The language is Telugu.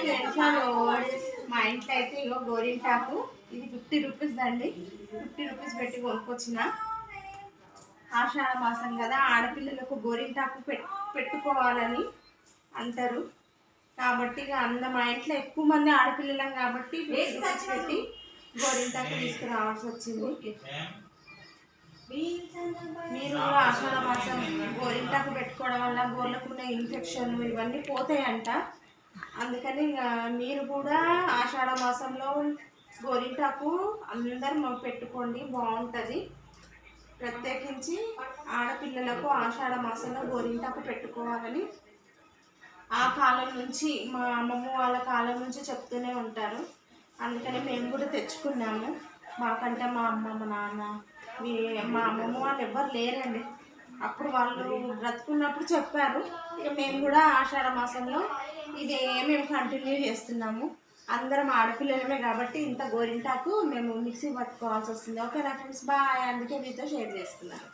ఫ్రెండ్స్ మా ఇంట్లో అయితే ఇగో గోరింటాకు ఇది 50 రూపీస్ అండి. 50 రూపీస్ పెట్టి కొనుక్కొచ్చిన. ఆషాఢ మాసం కదా, ఆడపిల్లలకు గోరింటాకు పెట్టుకోవాలని అంటారు కాబట్టి ఇక మా ఇంట్లో ఎక్కువ మంది ఆడపిల్లలం కాబట్టి 50 రూపీస్ పెట్టి గోరింటాకు తీసుకురావాల్సి వచ్చింది. మీరు కూడా ఆషాఢ మాసం గోరింటాకు పెట్టుకోవడం వల్ల గోర్లకున్న ఇన్ఫెక్షన్ ఇవన్నీ పోతాయంట. అందుకని మీరు కూడా ఆషాఢ మాసంలో గోరింటాకు అందరు పెట్టుకోండి, బాగుంటుంది. ప్రత్యేకించి ఆడపిల్లలకు ఆషాఢ మాసంలో గోరింటాకు పెట్టుకోవాలని ఆ కాలం నుంచి మా అమ్మమ్మ వాళ్ళ కాలం నుంచి చెప్తూనే ఉంటారు. అందుకని మేము కూడా తెచ్చుకున్నాము. మాకంటే మా అమ్మ, మా నాన్న, మా అమ్మమ్మ వాళ్ళు ఎవ్వరు లేరండి. అప్పుడు వాళ్ళు బ్రతుకున్నప్పుడు చెప్పారు. ఇక మేము కూడా ఆషాఢ మాసంలో ఇదే మేము కంటిన్యూ చేస్తున్నాము. అందరం ఆడపిల్లలమే కాబట్టి ఇంత గోరింటాకు మేము మిక్సీ పట్టుకోవాల్సి వస్తుంది. ఓకేనా ఫ్రెండ్స్, బాయ్. అందుకే మీతో షేర్ చేసుకున్నాను.